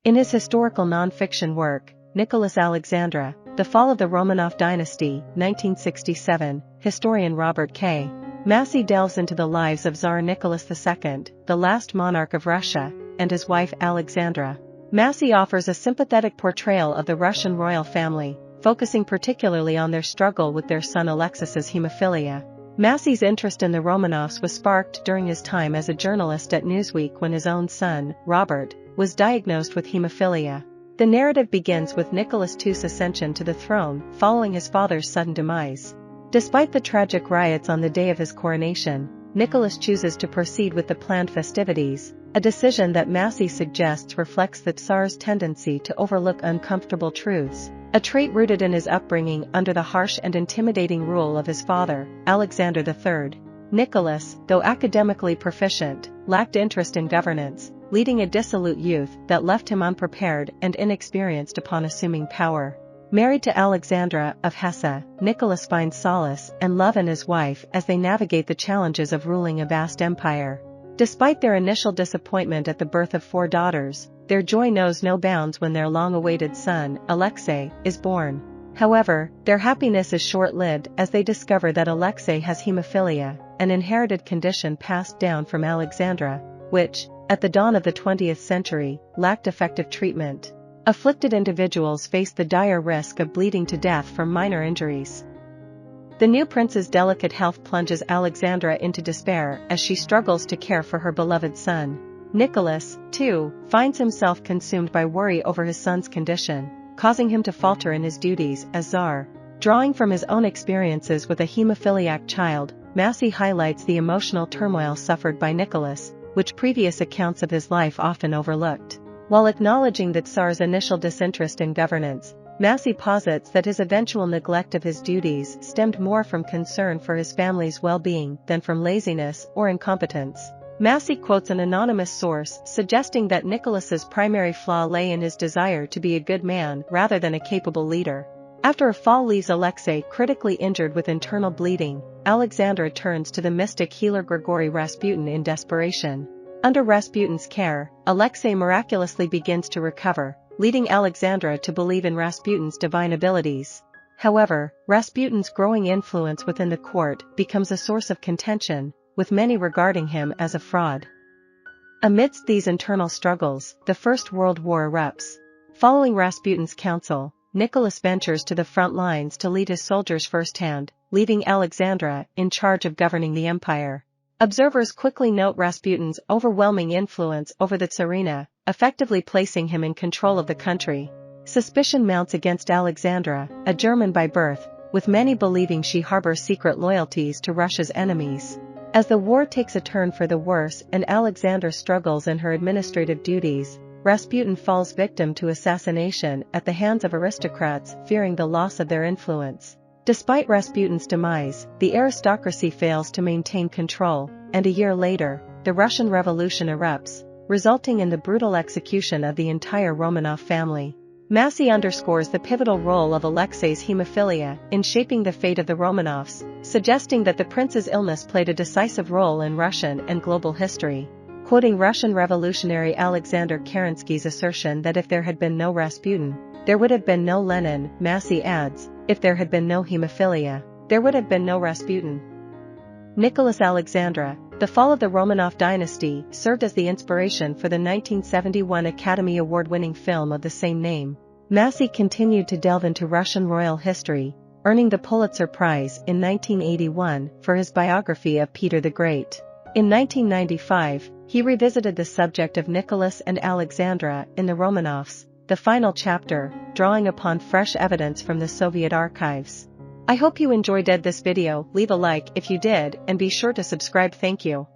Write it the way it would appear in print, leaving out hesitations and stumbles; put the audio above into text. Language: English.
In his historical non-fiction work, Nicholas Alexandra, The Fall of the Romanov Dynasty, 1967, historian Robert K. Massie delves into the lives of Tsar Nicholas II, the last monarch of Russia, and his wife Alexandra. Massie offers a sympathetic portrayal of the Russian royal family, focusing particularly on their struggle with their son Alexis's hemophilia. Massie's interest in the Romanovs was sparked during his time as a journalist at Newsweek when his own son, Robert, was diagnosed with hemophilia. The narrative begins with Nicholas II's ascension to the throne following his father's sudden demise. Despite the tragic riots on the day of his coronation, Nicholas chooses to proceed with the planned festivities, a decision that Massie suggests reflects the Tsar's tendency to overlook uncomfortable truths, a trait rooted in his upbringing under the harsh and intimidating rule of his father, Alexander III. Nicholas, though academically proficient, lacked interest in governance, leading a dissolute youth that left him unprepared and inexperienced upon assuming power. Married to Alexandra of Hesse, Nicholas finds solace and love in his wife as they navigate the challenges of ruling a vast empire. Despite their initial disappointment at the birth of 4 daughters, their joy knows no bounds when their long-awaited son, Alexei, is born. However, their happiness is short-lived as they discover that Alexei has hemophilia, an inherited condition passed down from Alexandra, which, at the dawn of the 20th century, lacked effective treatment. Afflicted individuals face the dire risk of bleeding to death from minor injuries. The new prince's delicate health plunges Alexandra into despair as she struggles to care for her beloved son. Nicholas, too, finds himself consumed by worry over his son's condition, causing him to falter in his duties as Tsar. Drawing from his own experiences with a hemophiliac child, Massie highlights the emotional turmoil suffered by Nicholas, which previous accounts of his life often overlooked. While acknowledging the Tsar's initial disinterest in governance, Massie posits that his eventual neglect of his duties stemmed more from concern for his family's well-being than from laziness or incompetence. Massie quotes an anonymous source suggesting that Nicholas's primary flaw lay in his desire to be a good man rather than a capable leader. After a fall leaves Alexei critically injured with internal bleeding, Alexandra turns to the mystic healer Grigory Rasputin in desperation. Under Rasputin's care, Alexei miraculously begins to recover, leading Alexandra to believe in Rasputin's divine abilities. However, Rasputin's growing influence within the court becomes a source of contention, with many regarding him as a fraud. Amidst these internal struggles, the First World War erupts. Following Rasputin's counsel, Nicholas ventures to the front lines to lead his soldiers firsthand, leaving Alexandra in charge of governing the empire. Observers quickly note Rasputin's overwhelming influence over the Tsarina, effectively placing him in control of the country. Suspicion mounts against Alexandra, a German by birth, with many believing she harbors secret loyalties to Russia's enemies. As the war takes a turn for the worse and Alexandra struggles in her administrative duties, Rasputin falls victim to assassination at the hands of aristocrats fearing the loss of their influence. Despite Rasputin's demise, the aristocracy fails to maintain control, and a year later, the Russian Revolution erupts, resulting in the brutal execution of the entire Romanov family. Massie underscores the pivotal role of Alexei's hemophilia in shaping the fate of the Romanovs, suggesting that the prince's illness played a decisive role in Russian and global history. Quoting Russian revolutionary Alexander Kerensky's assertion that if there had been no Rasputin, there would have been no Lenin, Massie adds, if there had been no hemophilia, there would have been no Rasputin. Nicholas Alexandra, The Fall of the Romanov Dynasty, served as the inspiration for the 1971 Academy Award-winning film of the same name. Massie continued to delve into Russian royal history, earning the Pulitzer Prize in 1981 for his biography of Peter the Great. In 1995, he revisited the subject of Nicholas and Alexandra in the Romanovs, the final chapter, drawing upon fresh evidence from the Soviet archives. I hope you enjoyed this video. Leave a like if you did and be sure to subscribe. Thank you.